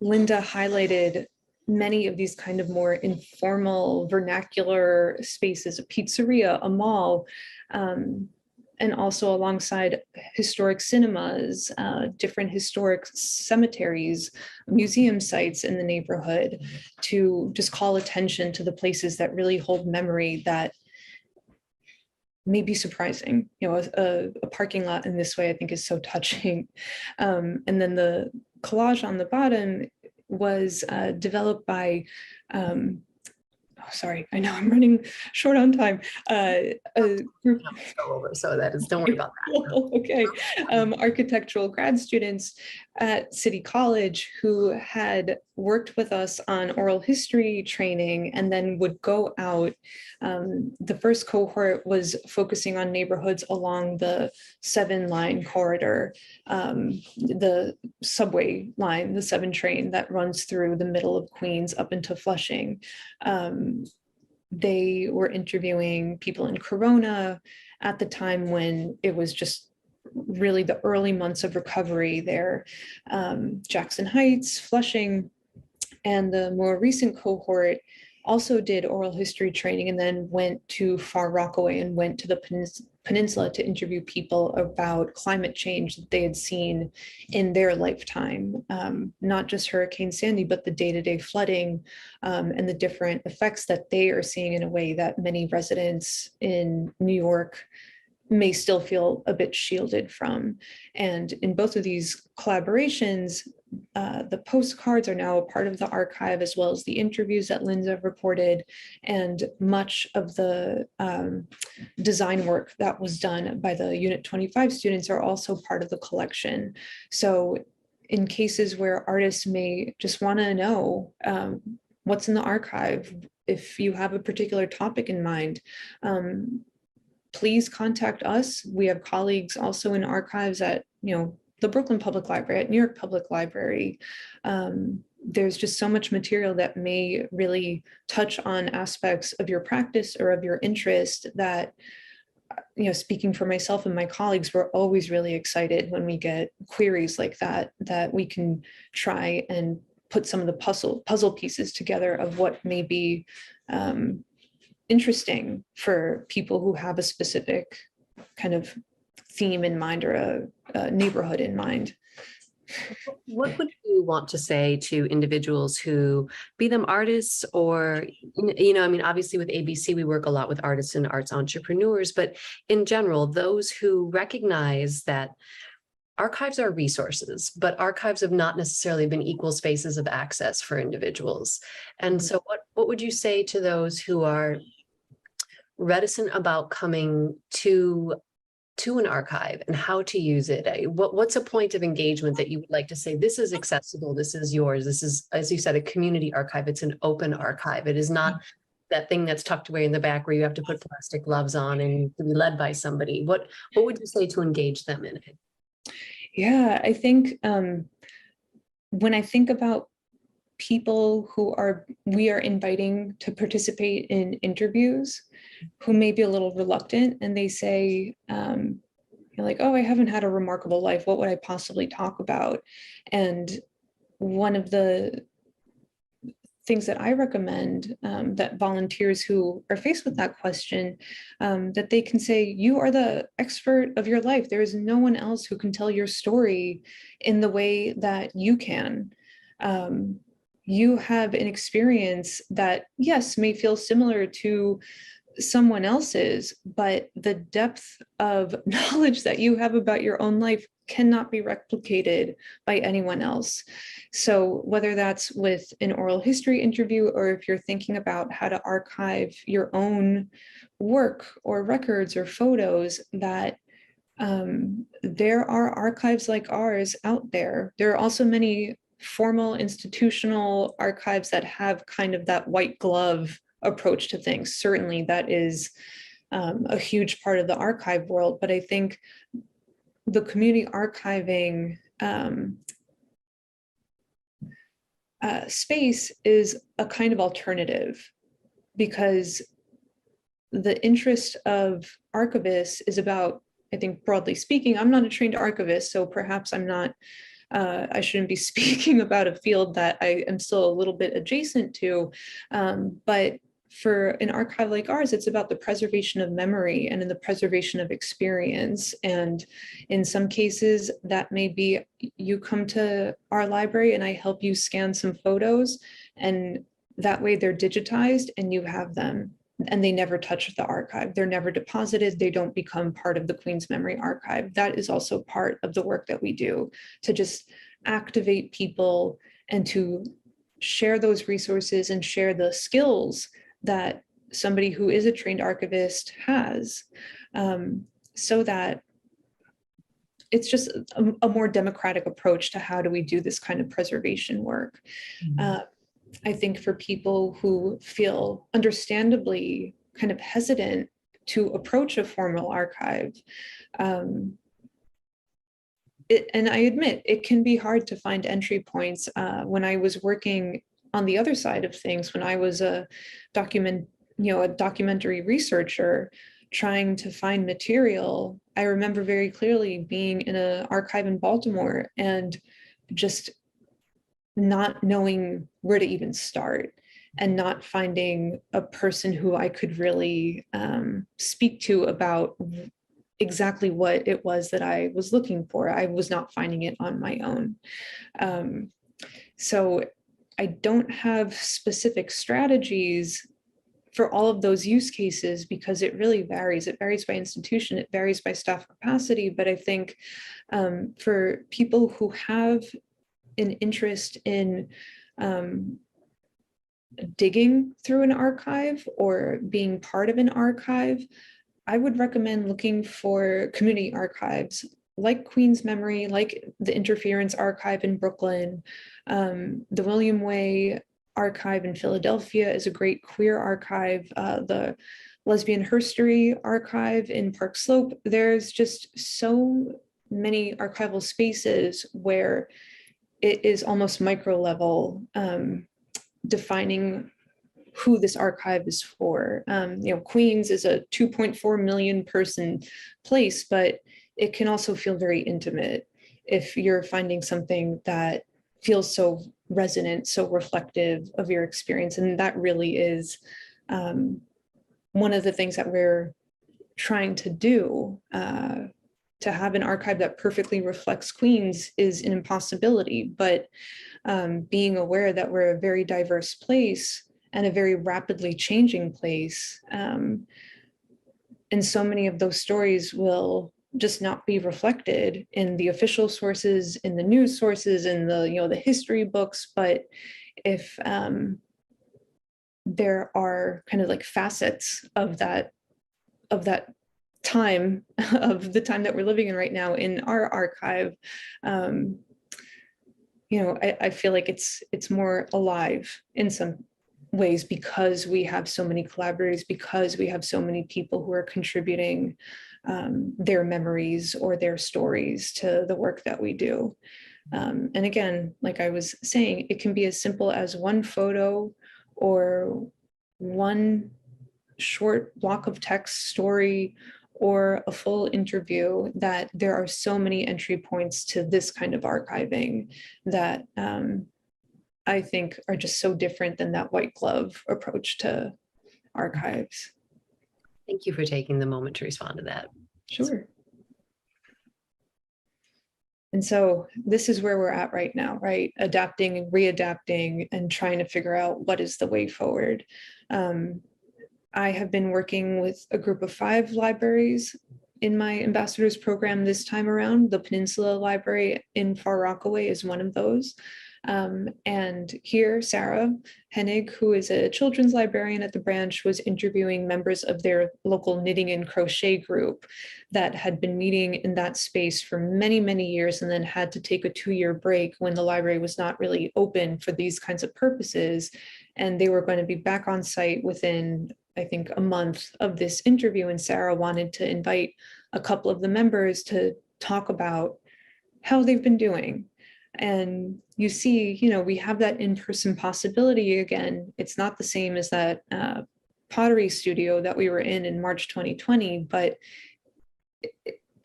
S2: Linda highlighted many of these kind of more informal vernacular spaces, a pizzeria, a mall, and also alongside historic cinemas, different historic cemeteries, museum sites in the neighborhood, to just call attention to the places that really hold memory that may be surprising. A parking lot in this way, I think, is so touching. And then the collage on the bottom was developed by, sorry, I know I'm running short on time. A group.
S1: So that is, don't worry about that.
S2: Okay, architectural grad students at City College who had worked with us on oral history training and then would go out. The first cohort was focusing on neighborhoods along the 7-line corridor, the subway line, the 7 train that runs through the middle of Queens up into Flushing. They were interviewing people in Corona at the time when it was just really the early months of recovery there. Jackson Heights, Flushing, and the more recent cohort also did oral history training and then went to Far Rockaway and went to the peninsula to interview people about climate change that they had seen in their lifetime, not just Hurricane Sandy, but the day-to-day flooding and the different effects that they are seeing in a way that many residents in New York may still feel a bit shielded from. And in both of these collaborations, the postcards are now a part of the archive, as well as the interviews that Linda reported, and much of the design work that was done by the Unit 25 students are also part of the collection. So in cases where artists may just want to know what's in the archive, if you have a particular topic in mind, please contact us. We have colleagues also in archives at, the Brooklyn Public Library, at New York Public Library. There's just so much material that may really touch on aspects of your practice or of your interest that, speaking for myself and my colleagues, we're always really excited when we get queries like that, that we can try and put some of the puzzle pieces together of what may be interesting for people who have a specific kind of theme in mind or a neighborhood in mind.
S1: What would you want to say to individuals who, be them artists or, obviously with ABC, we work a lot with artists and arts entrepreneurs, but in general, those who recognize that archives are resources, but archives have not necessarily been equal spaces of access for individuals. And so what would you say to those who are reticent about coming to an archive and how to use it? What's a point of engagement that you would like to say, this is accessible, this is yours, this is, as you said, a community archive, it's an open archive. It is not that thing that's tucked away in the back where you have to put plastic gloves on and be led by somebody. What would you say to engage them in it?
S2: Yeah, I think when I think about people we are inviting to participate in interviews who may be a little reluctant, and they say, like, oh, I haven't had a remarkable life. What would I possibly talk about? And one of the things that I recommend, that volunteers who are faced with that question, that they can say, you are the expert of your life. There is no one else who can tell your story in the way that you can. You have an experience that, yes, may feel similar to someone else's, but the depth of knowledge that you have about your own life cannot be replicated by anyone else. So whether that's with an oral history interview, or if you're thinking about how to archive your own work or records or photos, that there are archives like ours out there. There are also many formal institutional archives that have kind of that white glove approach to things. Certainly that is a huge part of the archive world, but I think the community archiving space is a kind of alternative, because the interest of archivists is about, I think broadly speaking, I'm not a trained archivist, so perhaps I shouldn't be speaking about a field that I am still a little bit adjacent to, but for an archive like ours, it's about the preservation of memory and in the preservation of experience. And in some cases, that may be you come to our library and I help you scan some photos, and that way they're digitized and you have them, and they never touch the archive. They're never deposited. They don't become part of the Queen's Memory Archive. That is also part of the work that we do, to just activate people and to share those resources and share the skills that somebody who is a trained archivist has, so that it's just a more democratic approach to how do we do this kind of preservation work. I think for people who feel understandably kind of hesitant to approach a formal archive, and I admit it can be hard to find entry points. When I was working on the other side of things, when I was a documentary researcher trying to find material, I remember very clearly being in an archive in Baltimore and just not knowing where to even start, and not finding a person who I could really speak to about exactly what it was that I was looking for. I was not finding it on my own. So I don't have specific strategies for all of those use cases, because it really varies. It varies by institution, it varies by staff capacity. But I think for people who have an interest in digging through an archive or being part of an archive, I would recommend looking for community archives like Queen's Memory, like the Interference Archive in Brooklyn. The William Way Archive in Philadelphia is a great queer archive. The Lesbian Herstory Archive in Park Slope. There's just so many archival spaces where it is almost micro level, defining who this archive is for. Queens is a 2.4 million person place, but it can also feel very intimate if you're finding something that feels so resonant, so reflective of your experience. And that really is one of the things that we're trying to do. To have an archive that perfectly reflects Queens is an impossibility, but being aware that we're a very diverse place and a very rapidly changing place, and so many of those stories will just not be reflected in the official sources, in the news sources, in the history books. But if there are kind of like facets of that time, of the time that we're living in right now in our archive, I feel like it's more alive in some ways, because we have so many collaborators, because we have so many people who are contributing their memories or their stories to the work that we do. And again, like I was saying, it can be as simple as one photo or one short block of text story or a full interview, that there are so many entry points to this kind of archiving that I think are just so different than that white glove approach to archives.
S1: Thank you for taking the moment to respond to that.
S2: Sure. And so this is where we're at right now, right? Adapting and readapting and trying to figure out what is the way forward. I have been working with a group of 5 libraries in my ambassadors program this time around. The Peninsula Library in Far Rockaway is one of those. And here, Sarah Hennig, who is a children's librarian at the branch, was interviewing members of their local knitting and crochet group that had been meeting in that space for many, many years, and then had to take a 2-year break when the library was not really open for these kinds of purposes. And they were going to be back on site within, I think, a month of this interview. And Sarah wanted to invite a couple of the members to talk about how they've been doing. And you see, we have that in-person possibility again. It's not the same as that pottery studio that we were in March 2020, but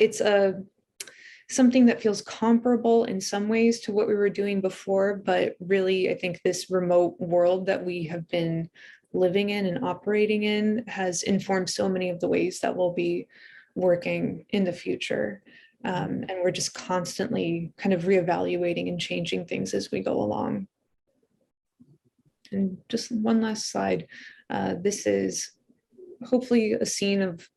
S2: it's something that feels comparable in some ways to what we were doing before. But really, I think this remote world that we have been living in and operating in has informed so many of the ways that we'll be working in the future. And we're just constantly kind of reevaluating and changing things as we go along. And just one last slide. This is hopefully a scene of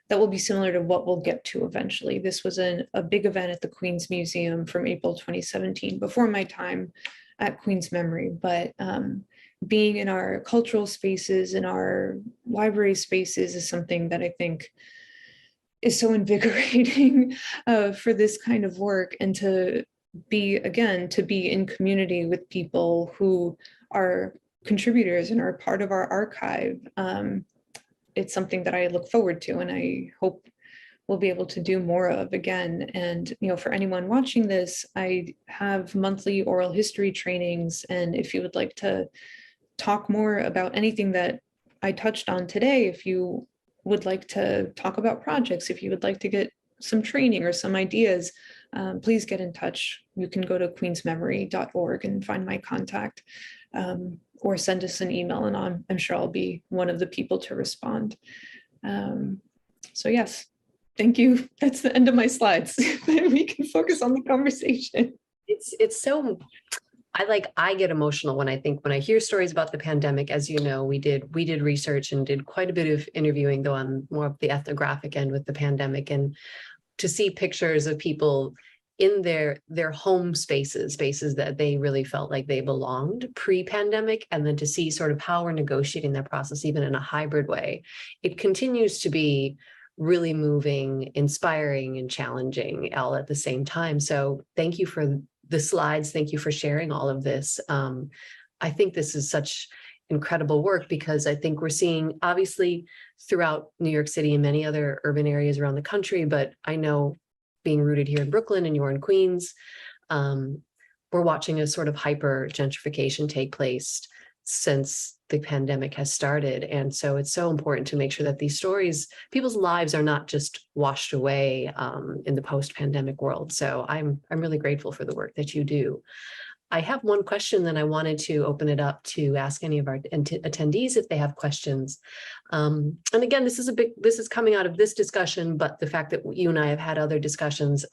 S2: that will be similar to what we'll get to eventually. This was a big event at the Queen's Museum from April 2017, before my time at Queen's Memory. But being in our cultural spaces, in our library spaces, is something that I think is so invigorating for this kind of work, and to be in community with people who are contributors and are part of our archive. It's something that I look forward to, and I hope we'll be able to do more of again. And for anyone watching this, I have monthly oral history trainings, and if you would like to talk more about anything that I touched on today, if you would like to talk about projects, if you would like to get some training or some ideas, please get in touch. You can go to queensmemory.org and find my contact, or send us an email, and I'm sure I'll be one of the people to respond. So yes, thank you. That's the end of my slides. We can focus on the conversation.
S1: It's so, I get emotional when I hear stories about the pandemic. As you know, we did research and did quite a bit of interviewing, though on more of the ethnographic end with the pandemic, and to see pictures of people in their home spaces that they really felt like they belonged pre-pandemic, and then to see sort of how we're negotiating that process even in a hybrid way, it continues to be really moving, inspiring, and challenging all at the same time. So thank you for the slides. Thank you for sharing all of this. I think this is such incredible work, because I think we're seeing, obviously, throughout New York City and many other urban areas around the country, but I know, being rooted here in Brooklyn and you're in Queens, we're watching a sort of hyper gentrification take place since the pandemic has started. And so it's so important to make sure that these stories, people's lives, are not just washed away in the post-pandemic world. So I'm really grateful for the work that you do. I have one question, then I wanted to open it up to ask any of our attendees if they have questions. And again, this is coming out of this discussion, but the fact that you and I have had other discussions,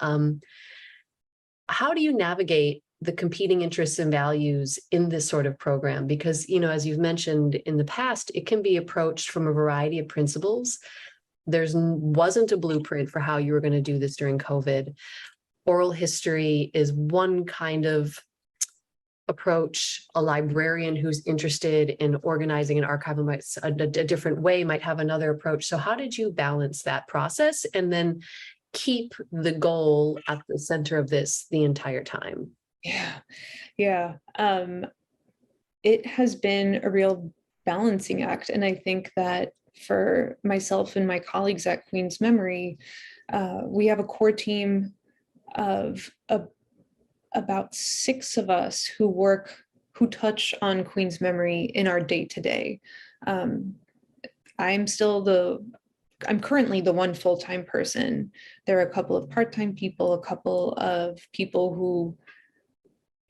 S1: how do you navigate the competing interests and values in this sort of program? Because, as you've mentioned in the past, it can be approached from a variety of principles. There wasn't a blueprint for how you were going to do this during COVID. Oral history is one kind of approach. A librarian who's interested in organizing an archive a different way might have another approach. So how did you balance that process and then keep the goal at the center of this the entire time?
S2: Yeah. It has been a real balancing act. And I think that for myself and my colleagues at Queen's Memory, we have a core team of about 6 of us who touch on Queen's memory in our day-to-day. I'm currently the one full-time person. There are a couple of part-time people, a couple of people who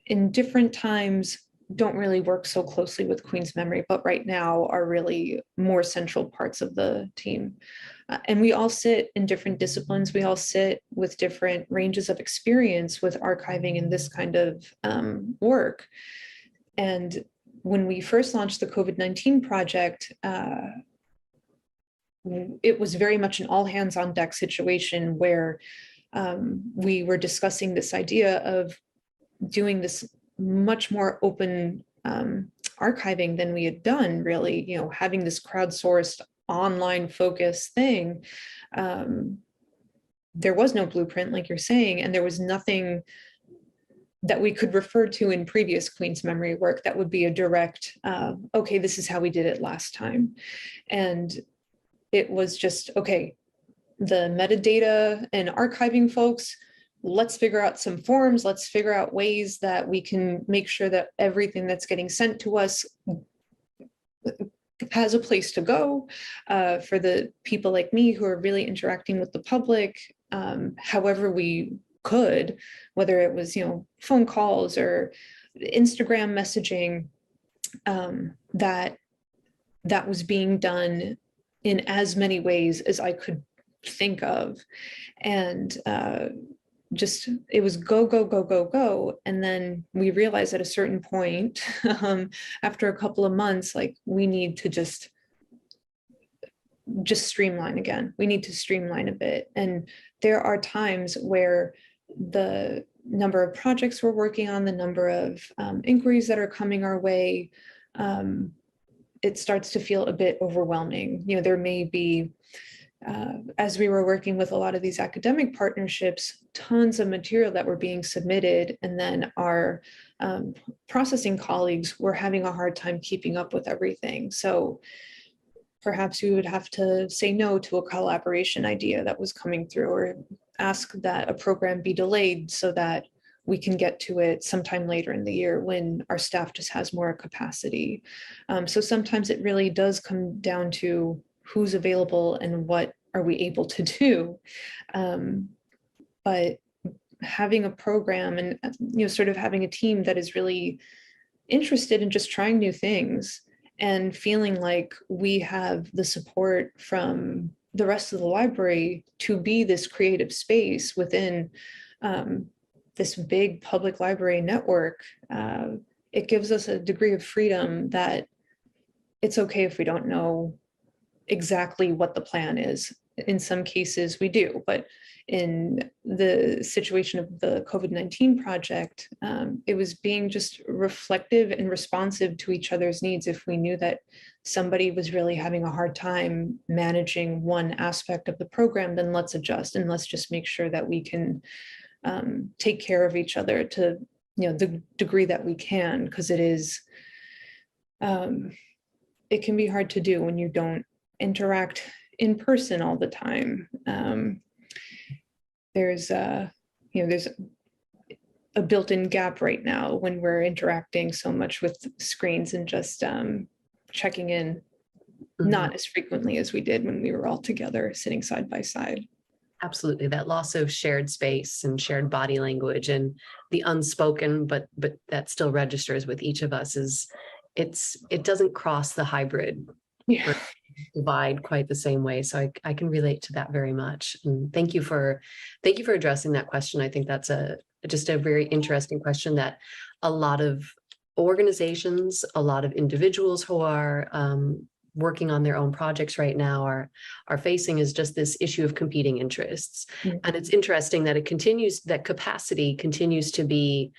S2: in different times don't really work so closely with Queen's memory, but right now are really more central parts of the team. And we all sit in different disciplines. We all sit with different ranges of experience with archiving and this kind of work. And when we first launched the COVID-19 project, it was very much an all hands on deck situation where we were discussing this idea of doing this much more open archiving than we had done, really, having this crowdsourced online focus thing. There was no blueprint, like you're saying, and there was nothing that we could refer to in previous Queen's memory work that would be a direct, okay, this is how we did it last time. And it was just, okay, the metadata and archiving folks, let's figure out some forms, let's figure out ways that we can make sure that everything that's getting sent to us has a place to go for the people like me who are really interacting with the public, however we could, whether it was, phone calls or Instagram messaging, that was being done in as many ways as I could think of. And just, it was go, go, go, go, go. And then we realized at a certain point, after a couple of months, like we need to just streamline again. We need to streamline a bit. And there are times where the number of projects we're working on, the number of inquiries that are coming our way, it starts to feel a bit overwhelming. There may be, as we were working with a lot of these academic partnerships, tons of material that were being submitted, and then our processing colleagues were having a hard time keeping up with everything. So perhaps we would have to say no to a collaboration idea that was coming through, or ask that a program be delayed so that we can get to it sometime later in the year when our staff just has more capacity. So sometimes it really does come down to who's available and what are we able to do. But having a program and, sort of having a team that is really interested in just trying new things and feeling like we have the support from the rest of the library to be this creative space within this big public library network, it gives us a degree of freedom that it's okay if we don't know exactly what the plan is. In some cases we do, but in the situation of the COVID-19 project, it was being just reflective and responsive to each other's needs. If we knew that somebody was really having a hard time managing one aspect of the program, then let's adjust and let's just make sure that we can take care of each other to the degree that we can, because it is it can be hard to do when you don't interact in person all the time. There's there's a built-in gap right now when we're interacting so much with screens and just checking in not as frequently as we did when we were all together sitting side by side.
S1: Absolutely. That loss of shared space and shared body language and the unspoken, but that still registers with each of us it doesn't cross the hybrid divide quite the same way. So I can relate to that very much. And thank you for addressing that question. I think that's just a very interesting question that a lot of organizations, a lot of individuals who are working on their own projects right now are facing, is just this issue of competing interests. Mm-hmm. And it's interesting that that capacity continues to be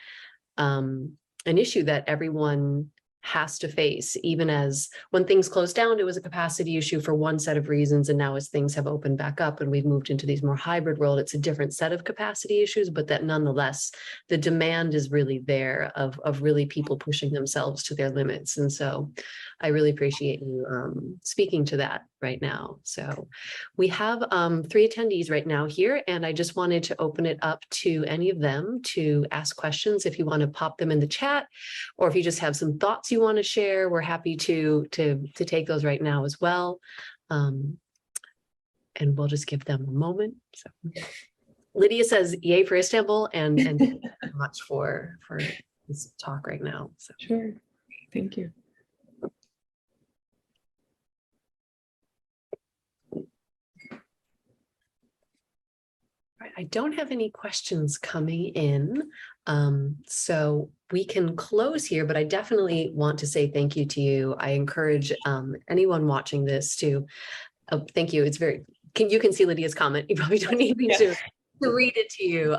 S1: an issue that everyone has to face, even as when things closed down, it was a capacity issue for one set of reasons. And now as things have opened back up and we've moved into these more hybrid world, it's a different set of capacity issues, but that nonetheless, the demand is really there of really people pushing themselves to their limits. And so I really appreciate you speaking to that right now. So we have 3 attendees right now here, and I just wanted to open it up to any of them to ask questions. If you want to pop them in the chat, or if you just have some thoughts you want to share, we're happy to take those right now as well. And we'll just give them a moment. So Lydia says, "Yay for Istanbul," and thank you so much for this talk right now. So.
S2: Sure. Thank you.
S1: I don't have any questions coming in, so we can close here, but I definitely want to say thank you to you. I encourage anyone watching this to, thank you. It's very, you can see Lydia's comment. You probably don't need me to read it to you.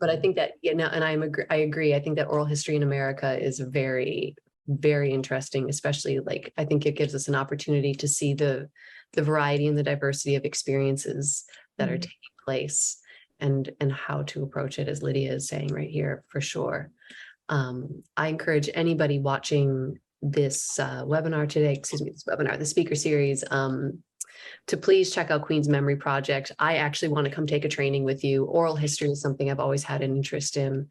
S1: But I think that, and I agree. I think that oral history in America is very, very interesting, especially like, I think it gives us an opportunity to see the variety and the diversity of experiences that are taking place and how to approach it, as Lydia is saying right here, for sure. I encourage anybody watching this webinar today, the speaker series, to please check out Queen's Memory Project. I actually want to come take a training with you. Oral history is something I've always had an interest in.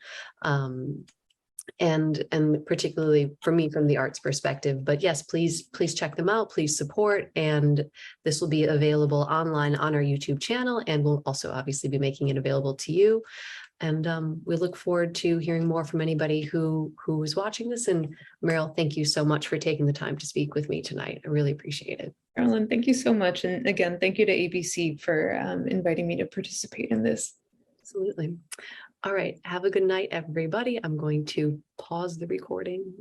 S1: And particularly for me from the arts perspective. But yes, please check them out, please support. And this will be available online on our YouTube channel, and we'll also obviously be making it available to you. And we look forward to hearing more from anybody who is watching this. And Meryl, thank you so much for taking the time to speak with me tonight. I really appreciate it.
S2: Carolyn, thank you so much. And again, thank you to ABC for inviting me to participate in this.
S1: Absolutely. All right. Have a good night, everybody. I'm going to pause the recording.